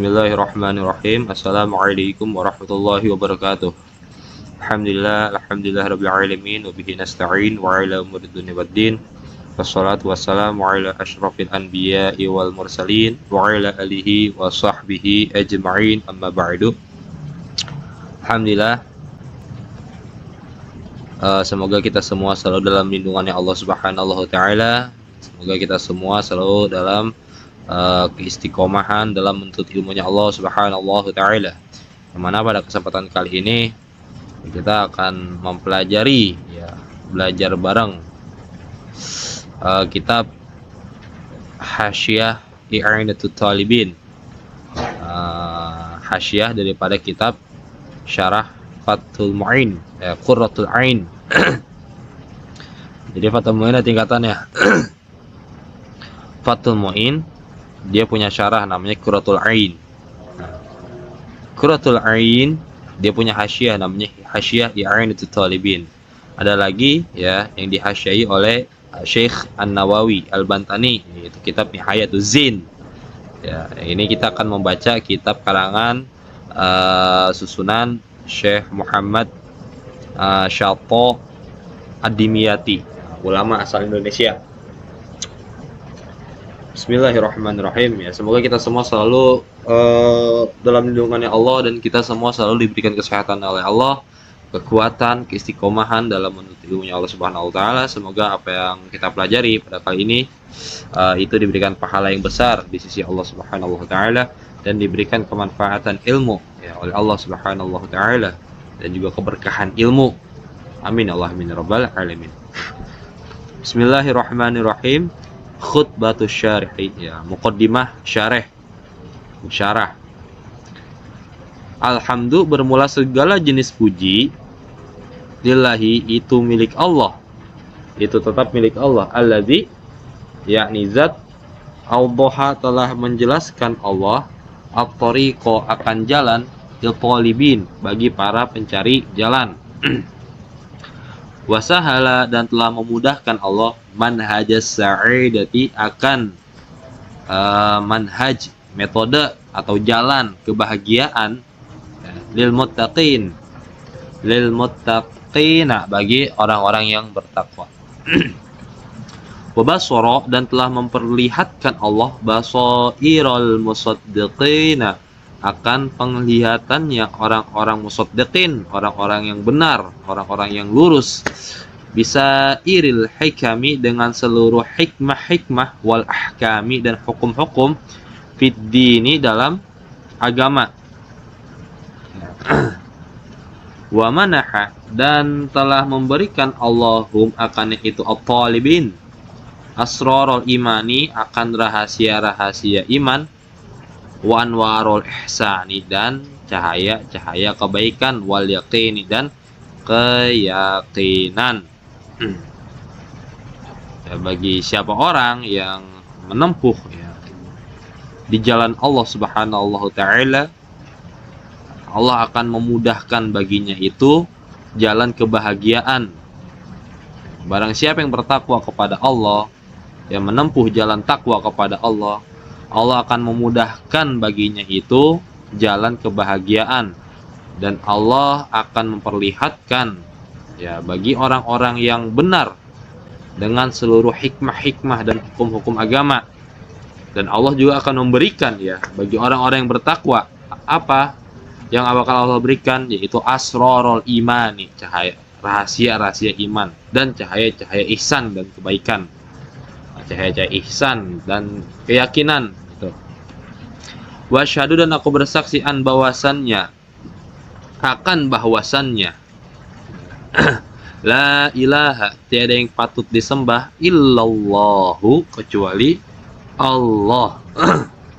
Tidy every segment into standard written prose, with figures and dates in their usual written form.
Bismillahirrahmanirrahim. Assalamualaikum warahmatullahi wabarakatuh. Alhamdulillah rabbil alamin wa bihi nasta'in wa ala umuri dunya waddin. Wassalatu wassalamu ala asyrafil anbiya'i wal mursalin wa ala alihi wa sahbihi ajma'in, amma ba'du. Alhamdulillah, semoga kita semua selalu dalam lindungannya Allah Subhanahu wa taala. Semoga kita semua selalu dalam keistiqomahan dalam menuntut ilmunya Allah Subhanahu wa taala. Dimana pada kesempatan kali ini kita akan mempelajari, belajar bareng kitab Hasyiah I'anatut Talibin, hasyiah daripada kitab Syarah Fathul Mu'in, Qurratul Ain. Jadi Fathul Mu'in tingkatannya. Fathul Mu'in dia punya syarah namanya Qurratul Ain. Qurratul Ain dia punya hasyiah namanya Hasyiah I'anatut Talibin. Ada lagi yang dihasyiahi oleh Syekh An-Nawawi Al-Bantani, yaitu kitab Nihayatul Zin. Ini kita akan membaca kitab karangan susunan Syekh Muhammad Syato Ad-Dimyati, ulama asal Indonesia. Bismillahirrahmanirrahim. Semoga kita semua selalu dalam lindungannya Allah, dan kita semua selalu diberikan kesehatan oleh Allah, kekuatan, keistiqomahan dalam menuntut ilmunya Allah Subhanahu wa taala. Semoga apa yang kita pelajari pada kali ini itu diberikan pahala yang besar di sisi Allah Subhanahu wa taala, dan diberikan kemanfaatan ilmu oleh Allah Subhanahu wa taala, dan juga keberkahan ilmu. Amin Allah amin rabbal alamin. Bismillahirrahmanirrahim. Khutbatus syarih, muqaddimah syarah. Alhamdulillah, bermula segala jenis puji lillahi, itu milik Allah, itu tetap milik Allah. Alladzi, yakni zat, awdaha, telah menjelaskan Allah, at-tariqa, akan jalan, lil-talibin, bagi para pencari jalan. Wasahala, dan telah memudahkan Allah, manhajas sa'idati, akan manhaj, metode atau jalan kebahagiaan, lil muttaqina, bagi orang-orang yang bertakwa. Wabasara, dan telah memperlihatkan Allah, basairal musaddiqina, akan penglihatannya orang-orang musaddiqin, orang-orang yang benar, orang-orang yang lurus. Bisa iril hikami, dengan seluruh hikmah wal ahkami, dan hukum-hukum, fid dini, dalam agama. Wa manaha, dan telah memberikan Allahum, akan itu at-talibin, asrarul imani, akan rahasia-rahasia iman, wa anwarul ihsani, dan cahaya-cahaya kebaikan, wal yaqini, dan keyakinan. Bagi siapa orang yang menempuh di jalan Allah Subhanahu wa taala, Allah akan memudahkan baginya itu jalan kebahagiaan. Barang siapa yang bertakwa kepada Allah, yang menempuh jalan takwa kepada Allah, Allah akan memudahkan baginya itu jalan kebahagiaan, dan Allah akan memperlihatkan bagi orang-orang yang benar dengan seluruh hikmah dan hukum-hukum agama. Dan Allah juga akan memberikan bagi orang-orang yang bertakwa, apa yang bakal Allah berikan, yaitu asrarul imani, cahaya rahasia-rahasia iman, dan cahaya-cahaya ihsan dan kebaikan, cahaya-cahaya ihsan dan keyakinan. Wa syahadu, dan aku bersaksi bahwasannya la ilaha, tiada yang patut disembah, illallahu, kecuali Allah.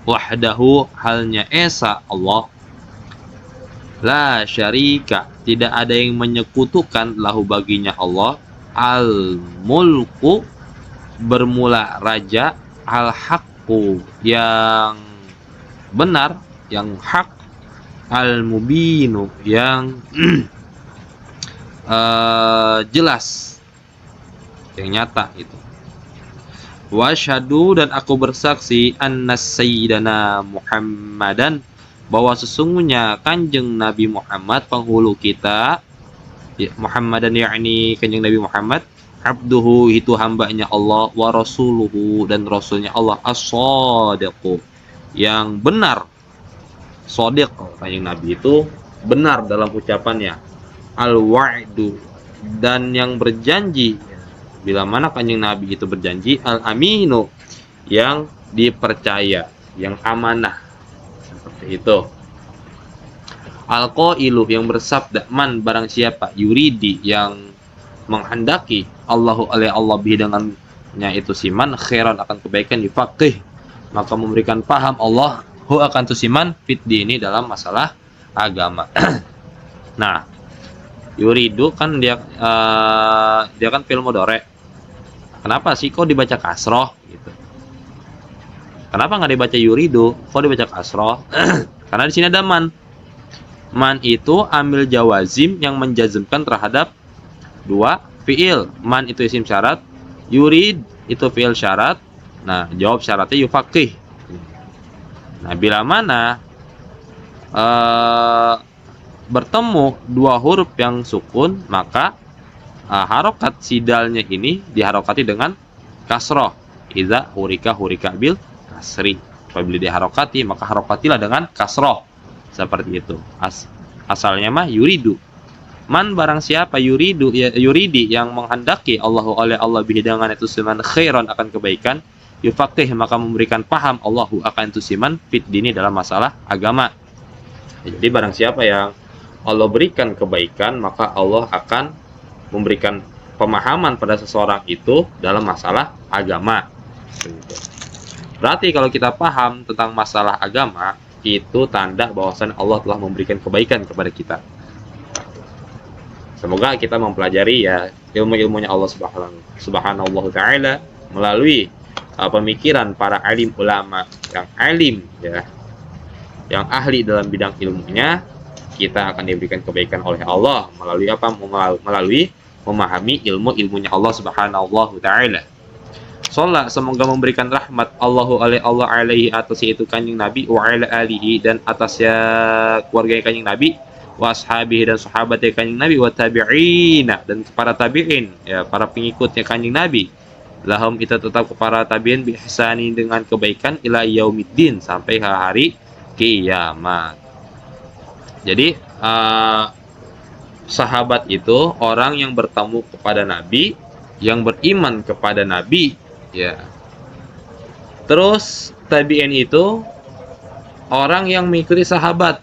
Wahdahu, halnya esa Allah. La syarika, tidak ada yang menyekutukan, lahu, baginya Allah. Al mulku, bermula raja. Al haqqu, yang benar, yang hak. Al mubinu, yang jelas, yang nyata itu. Wa asyhadu, dan aku bersaksi, anna sayyidana Muhammadan, bahwa sesungguhnya Kanjeng Nabi Muhammad penghulu kita, Muhammadan yakni Kanjeng Nabi Muhammad, abduhu itu hambanya Allah, wa rasuluhu dan rasulnya Allah, as-shadiqu yang benar. Shadiq Kanjeng Nabi itu benar dalam ucapannya, al-wa'du dan yang berjanji. Bila mana Kanjeng Nabi itu berjanji, al-aminu yang dipercaya, yang amanah. Seperti itu. Al-qailu yang bersabda, man barang siapa, yuridi yang menghendaki, Allahu oleh Allah bihi dengannya itu siman, khairan akan kebaikan, yufaqih maka memberikan paham Allah hu akan tu siman fit ini dalam masalah agama. Nah, yuridu kan dia kan fi'il mudhari. Kenapa sih kok dibaca kasroh gitu? Kenapa nggak dibaca yuridu? Kok dibaca kasroh? Karena di sini ada man. Man itu amil jawazim yang menjazmkan terhadap dua fi'il. Man itu isim syarat, yurid itu fi'il syarat. Nah, jawab syaratnya yufaqih. Nah, bila mana bertemu dua huruf yang sukun, maka harokat sidalnya ini diharokati dengan kasroh. Iza hurika bil kasri. Apabila diharokati, maka harokatilah dengan kasroh. Seperti itu. Asalnya mah yuridu. Man barang siapa yuridu ya, yuridi yang menghendaki Allahu oleh Allah bihi dengan itu siman khairan akan kebaikan, yufaqih maka memberikan paham Allahu akan itu siman fit dini dalam masalah agama. Jadi barang siapa yang Allah berikan kebaikan, maka Allah akan memberikan pemahaman pada seseorang itu dalam masalah agama. Berarti kalau kita paham tentang masalah agama, itu tanda bahwasan Allah telah memberikan kebaikan kepada kita. Semoga kita mempelajari ya ilmu-ilmunya Allah Subhanahu wa taala melalui pemikiran para alim ulama yang alim ya, yang ahli dalam bidang ilmunya. Kita akan diberikan kebaikan oleh Allah melalui apa? Melalui memahami ilmu-ilmunya Allah Subhanahu wa taala. Sholat semoga memberikan rahmat Allahu Allah alaihi atas itu Kanjeng Nabi, wa ala alihi dan atasnya keluarga Kanjeng Nabi, wa ashabihi dan sahabatnya Kanjeng Nabi, wa tabi'ina dan para tabi'in ya, para pengikutnya Kanjeng Nabi. Lahum kita tetap kepada tabi'in bi ihsani dengan kebaikan ila yaumiddin sampai hari kiamat. Jadi sahabat itu orang yang bertemu kepada Nabi, yang beriman kepada Nabi ya. Terus tabi'in itu orang yang mengikuti sahabat.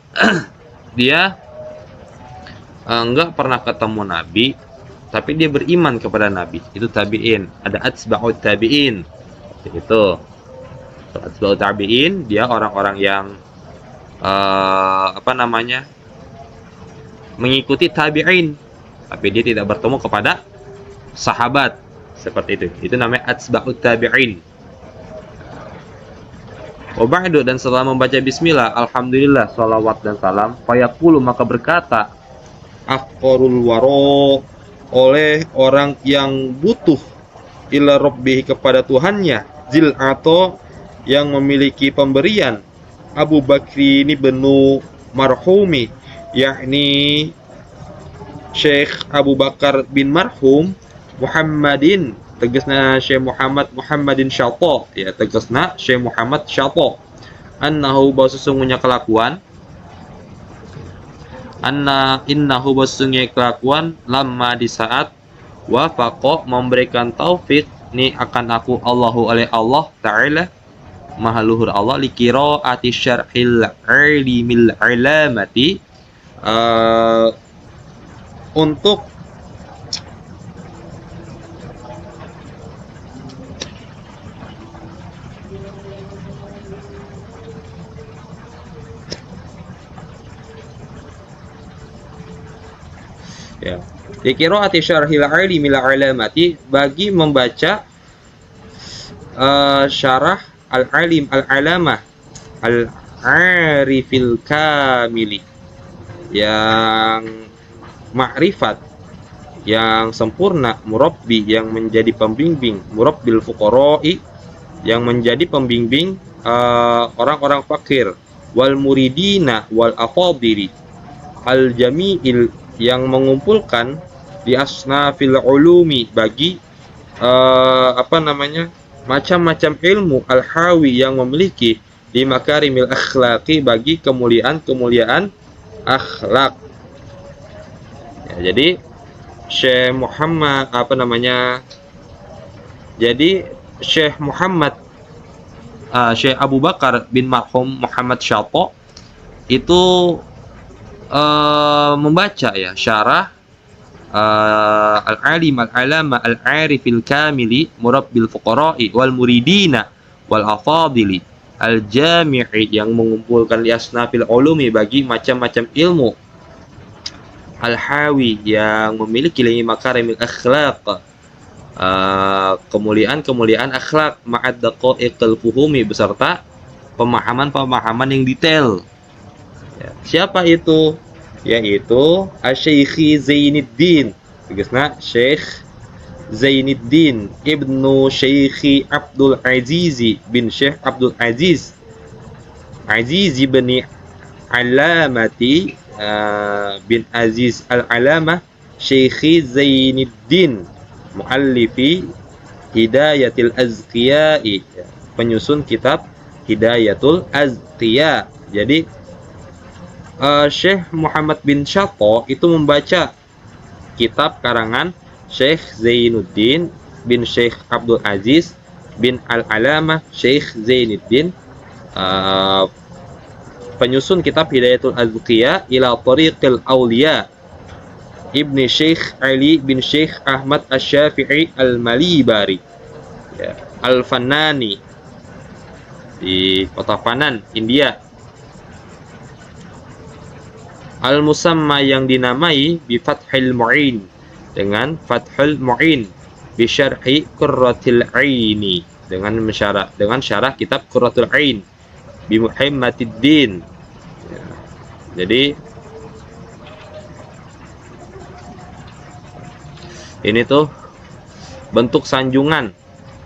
Dia enggak pernah ketemu Nabi, tapi dia beriman kepada Nabi. Itu tabi'in. Ada atsba'ut tabi'in. Itu. Atsba'ut tabi'in dia orang-orang yang mengikuti tabi'in, tapi dia tidak bertemu kepada sahabat. Seperti itu namanya atsba'ut tabi'in. Wa ba'du dan setelah membaca bismillah, alhamdulillah, salawat dan salam, fayaqulu maka berkata afqarul waro oleh orang yang butuh ila rabbih kepada Tuhannya, zil ato yang memiliki pemberian, Abu Bakri ini benu marhumi yakni Syekh Abu Bakar bin marhum, Muhammadin tegasna Syekh Muhammadin Syata ya, tegasna Syekh Muhammad Syata, annahu bahwa sesungguhnya kelakuan, innahu bahwa sesungguhnya kelakuan, lamma di saat wafaqa memberikan taufik ni akan aku Allahu oleh Allah Ta'ala maha luhur Allah, liqiraati syarhil ilimil alamati untuk ya, liqiraati syarhil ilimil alamati bagi membaca syarah al-alim al-alamah al-arifil kamili yang makrifat yang sempurna, murabbi yang menjadi pembimbing, murabbil fuqara'i yang menjadi pembimbing orang-orang fakir, wal muridina wal afadili al jami'il, yang mengumpulkan di asnafil ulumi, bagi macam-macam ilmu, al hawi, yang memiliki di makarimil akhlaqi, bagi kemuliaan-kemuliaan akhlak. Ya, jadi Syekh Muhammad Syekh Muhammad Syekh Abu Bakar bin marhum Muhammad Syato itu membaca ya syarah al-alim al-alama al-arifil kamili murabbil fuqara'i wal muridina wal afadili al-jami'i, yang mengumpulkan li asnafil ulumi, bagi macam-macam ilmu, al-hawi, yang memiliki li makarimil akhlaq, kemuliaan-kemuliaan akhlak, ma'ad daqaiqil fuhumi, beserta pemahaman-pemahaman yang detail. Ya, siapa itu? Yaitu Asy-Syaikh Zainuddin, tegasna Syekh Zainuddin Ibnu Syekh Abdul Aziz bin Syekh Abdul Aziz bin Alamati bin Aziz Al-Alamah, Syekh Zainuddin muallifi Hidayatul Azqiya'i, penyusun kitab Hidayatul Azqiya. Jadi Syekh Muhammad bin Syato itu membaca kitab karangan Syekh Zainuddin bin Syekh Abdul Aziz bin Al-Alamah Syekh Zainuddin, penyusun kitab Hidayatul Azqiya ila Tariqil Auliya, Ibni Syekh Ali bin Syekh Ahmad Asy-Syafi'i Al-Malibari, ya, Al-Fannani, di kota Fanan, India. Al-Musamma, yang dinamai bi Fathil Mu'in, dengan Fathul Mu'in, bi syarhi Qurratul Aini, dengan syarah kitab Qurratul Ain, bi Muhammadiddin. Ya, jadi ini tuh bentuk sanjungan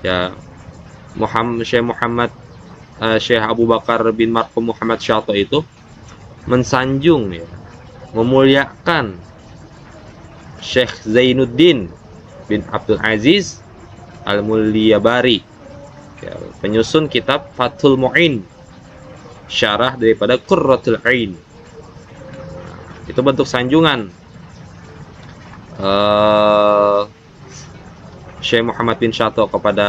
ya Syekh Abu Bakar bin marhum Muhammad Syato itu mensanjung ya, memuliakan Syekh Zainuddin bin Abdul Aziz Al-Mulyabari, ya, penyusun kitab Fathul Mu'in, syarah daripada Qurratul Ain. Itu bentuk sanjungan Syekh Muhammad bin Syato kepada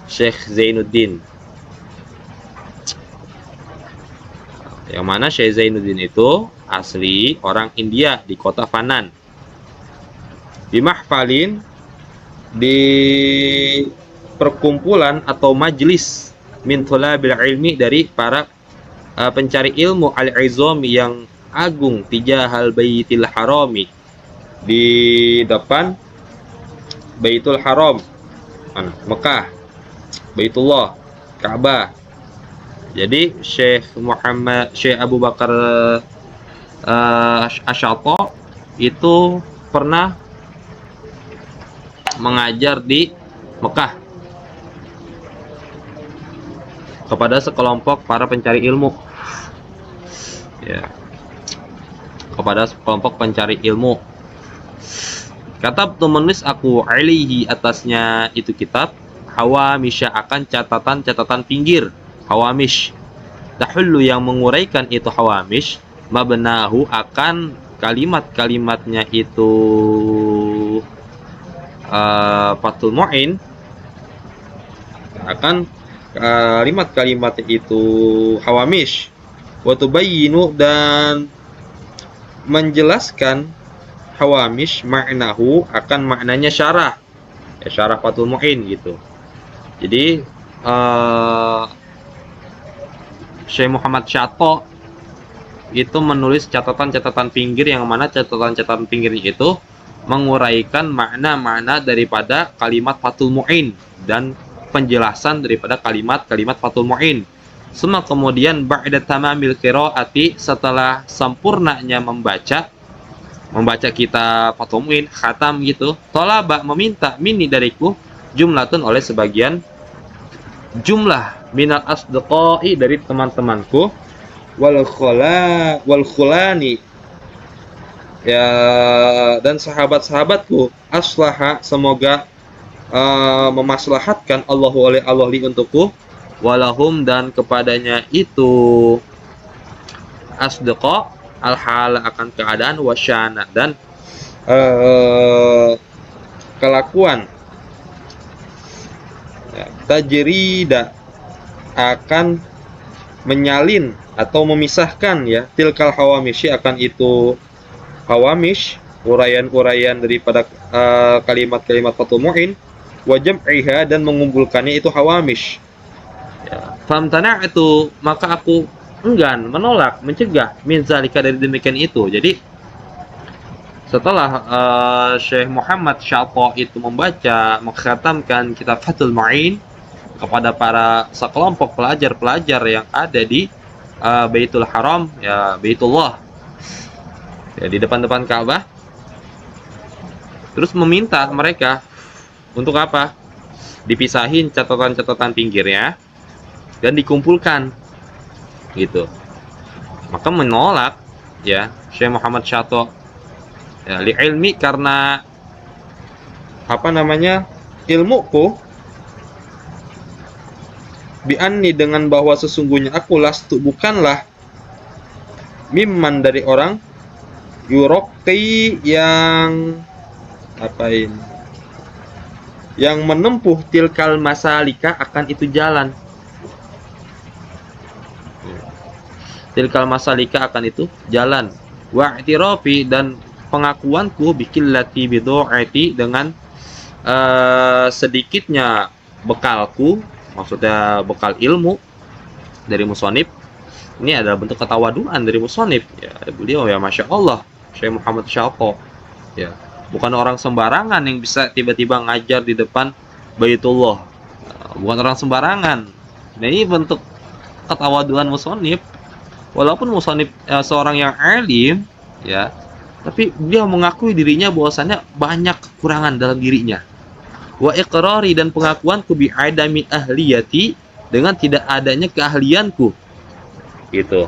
Syekh Zainuddin, yang mana Syekh Zainuddin itu asli orang India di kota Fanan. Di mahfalin, di perkumpulan atau majlis min thulabil ilmi, dari para pencari ilmu al-izami yang agung, tijahal baitil harami, di depan Baitul Haram, Mekah, Baitullah, Ka'bah. Jadi Syekh Abu Bakar Asy-Syato itu pernah mengajar di Mekah kepada sekelompok para pencari ilmu, ya, kepada sekelompok pencari ilmu. Katab tu, menulis aku, alaihi, atasnya itu kitab, hawamisya, akan catatan-catatan pinggir, hawamish, tahullu, yang menguraikan itu hawamish, mabnahu, akan kalimat-kalimatnya itu Fathul Mu'in, akan kalimat-kalimat itu hawamish, wa tubayyinu, dan menjelaskan hawamish maknahu, akan maknanya syarah, ya, syarah Fathul Mu'in gitu. Jadi Syekh Muhammad Syato itu menulis catatan-catatan pinggir, yang mana catatan-catatan pinggirnya itu menguraikan makna-makna daripada kalimat Fathul Mu'in dan penjelasan daripada kalimat-kalimat Fathul Mu'in. Semua kemudian ba'da tamamil qiraati, setelah sempurnanya membaca kitab Fathul Mu'in, khatam gitu, tolaba, meminta, mini, dariku, jumlatun, oleh sebagian jumlah minal asdiqai, dari teman-temanku, wal khulani, ya, dan sahabat-sahabatku, aslaha, semoga memaslahatkan Allahu oleh Allah li untukku, walahum, dan kepadanya itu asdiqa, al hal, akan keadaan, wasyana, dan kelakuan, ya, tajrida, akan menyalin atau memisahkan, ya, tilkal hawamishi, akan itu hawamish, uraian-uraian daripada kalimat-kalimat fatul mu'in, wa jam'iha, dan mengumpulkannya itu hawamish, ya. Famtana itu, maka aku enggan, menolak, mencegah, min zalika, dari demikian itu. Jadi setelah Syekh Muhammad Syatha itu membaca, mengkhatamkan kitab Fathul Mu'in kepada para sekelompok pelajar-pelajar yang ada di Baitul Haram, ya, Baitullah, ya, di depan-depan Ka'bah, terus meminta mereka untuk apa? Dipisahin catatan-catatan pinggirnya dan dikumpulkan, gitu. Maka menolak, ya, Syekh Muhammad Syatha, ya, li ilmi, karena apa namanya, ilmuku, bi'anni, dengan bahwa sesungguhnya aku, lastu, bukanlah, mimman, dari orang, yuraqi, yang apain, yang menempuh, tilkal masalika, akan itu jalan, tilkal masalika, akan itu jalan, wa i'tirafi, dan pengakuanku, bikillati bidu'ati, dengan sedikitnya bekalku, maksudnya bekal ilmu dari musonib. Ini adalah bentuk ketawaduan dari musonib, ya, beliau, ya, Masya Allah, Syekh Muhammad Syatha, ya, bukan orang sembarangan yang bisa tiba-tiba ngajar di depan Baitullah, bukan orang sembarangan. Nah, ini bentuk ketawaduan musonib. Walaupun musonib seorang yang alim, ya, tapi dia mengakui dirinya bahwasannya banyak kekurangan dalam dirinya. Wa iqrari, dan pengakuanku, bi adami ahliyati, dengan tidak adanya keahlianku, gitu.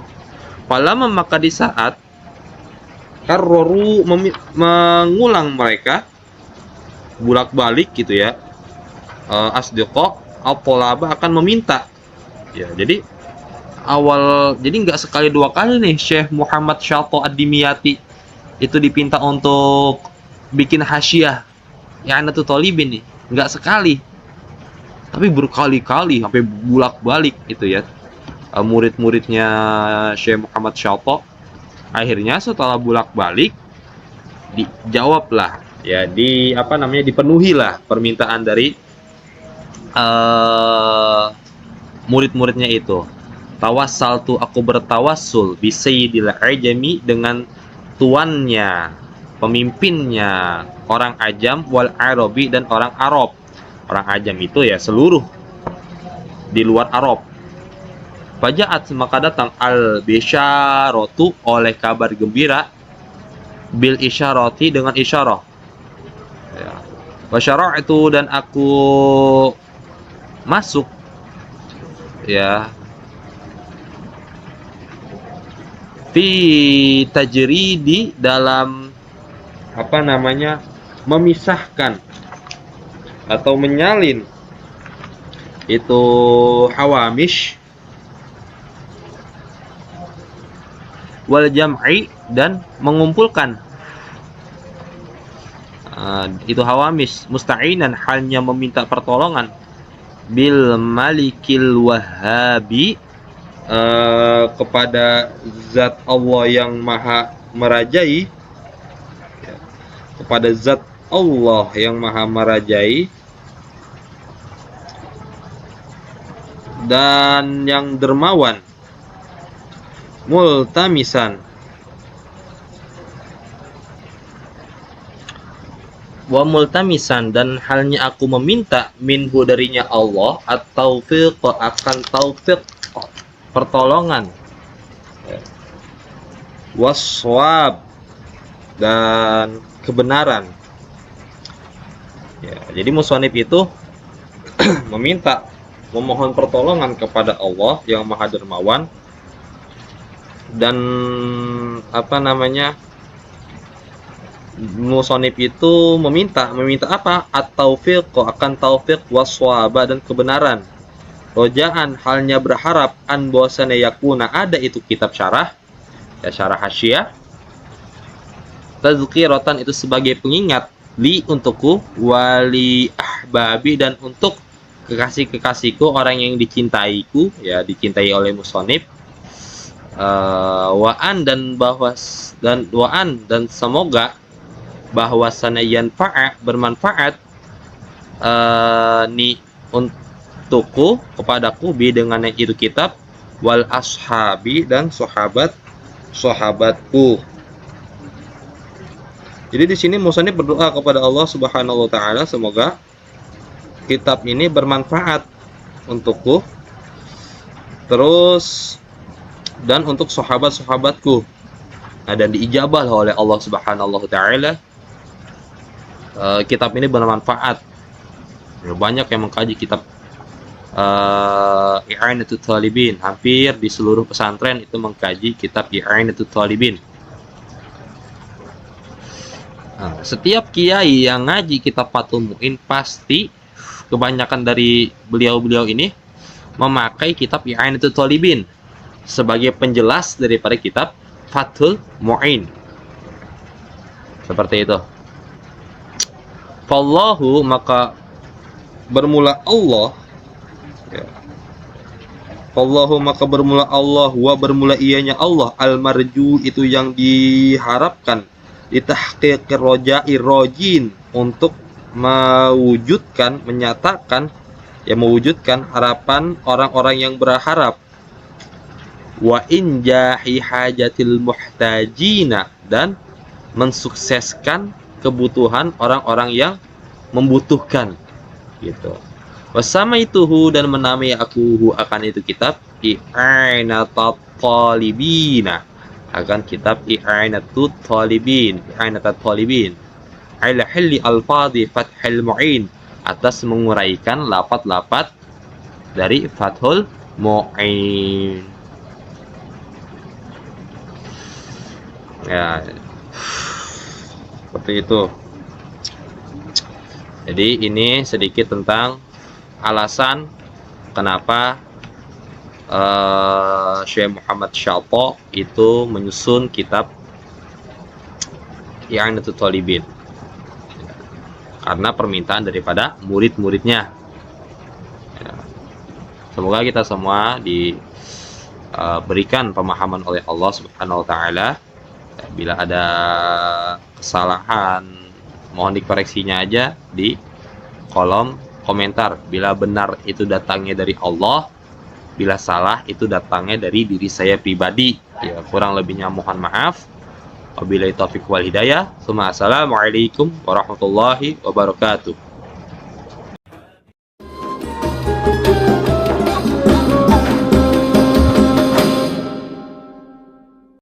Falamma, maka di saat karroru, mengulang mereka, bulak-balik, gitu, ya, asdiqa al-tolaba, akan meminta, ya. Jadi nggak sekali dua kali nih Syekh Muhammad Syatha ad-Dimyati itu dipinta untuk bikin hasyiah I'anatul Thalibin nih, nggak sekali, tapi berkali-kali, sampai bulak-balik, itu, ya, murid-muridnya Syekh Muhammad Syatha. Akhirnya setelah bulak-balik, dijawablah, ya, dipenuhilah permintaan dari murid-muridnya itu. Tawassaltu, aku bertawassul, bi sayyidil ajami, dengan tuannya, pemimpinnya orang Ajam, wal Arabi, dan orang Arab. Orang Ajam itu, ya, seluruh di luar Arab. Fajaat, maka datang, al bisyaratu, oleh kabar gembira, bil isyarati, dengan isyarah, ya. Wasyara itu, dan aku masuk, ya, fi tajridi, dalam apa namanya, memisahkan atau menyalin itu hawamish, wal jam'i, dan mengumpulkan itu hawamish, musta'inan, halnya meminta pertolongan, bil malikil wahhabi, kepada zat Allah yang maha merajai, ya, kepada zat Allah yang maha merajai dan yang dermawan, multamisan, wa multamisan, dan halnya aku meminta, minhu, darinya Allah, atau taufiq, akan taufiq, pertolongan, waswab, dan kebenaran, ya. Jadi musonib itu meminta memohon pertolongan kepada Allah yang Maha Dermawan, dan musonib itu meminta apa? At-taufiq, akan taufik, waswaba, dan kebenaran. Rojaan, halnya berharap, an bahwasana yakuna, ada itu kitab syarah, ya syarah hasyiah, tazkiratan, itu sebagai pengingat, li, untukku, wali ahbabi, dan untuk kekasih-kekasihku, orang yang dicintaiku, ya dicintai oleh musonib, waan, dan semoga bahwasana yanfa'a, bermanfaat, ni untukku, kepadaku, bi, dengan itu kitab, wal ashabi, dan sahabatku. Jadi di sini musannif berdoa kepada Allah Subhanahu wa taala, semoga kitab ini bermanfaat untukku, terus dan untuk sahabat-sahabatku. Nah, dan diijabah oleh Allah Subhanahu wa taala. Kitab ini bermanfaat. Banyak yang mengkaji kitab I'anatul Talibin. Hampir di seluruh pesantren itu mengkaji kitab I'anatul Talibin. Nah, setiap kiai yang ngaji kitab Fathul Mu'in, pasti kebanyakan dari beliau-beliau ini memakai kitab I'anatul Talibin sebagai penjelas daripada kitab Fathul Mu'in. Seperti itu. Fallahu, maka bermula Allah, ya. Fallahu, maka bermula Allah, wa, bermula ianya Allah, al-marju, itu yang diharapkan, ditahqiqir roja'i rojin, untuk mewujudkan, menyatakan, ya mewujudkan harapan orang-orang yang berharap, wa injahi hajatil muhtajina, dan mensukseskan kebutuhan orang-orang yang membutuhkan, gitu. Wasama ituhu, dan menamai aku akan itu kitab I'anatul Talibina, akan kitab I'anatul Talibin, ala hilli al-fadhi Fathul Mu'in, atas menguraikan lafaz-lafaz dari Fathul Mu'in. Ya, seperti itu. Jadi ini sedikit tentang alasan kenapa Syekh Muhammad Syalpo itu menyusun kitab I'anatul Talibin, karena permintaan daripada murid-muridnya. Ya. Semoga kita semua diberikan pemahaman oleh Allah Subhanahu wa taala. Bila ada kesalahan, mohon dikoreksinya aja di kolom komentar. Bila benar itu datangnya dari Allah, bila salah itu datangnya dari diri saya pribadi. Ya, kurang lebihnya mohon maaf. Wabillahi taufiq wal hidayah. Assalamualaikum warahmatullahi wabarakatuh.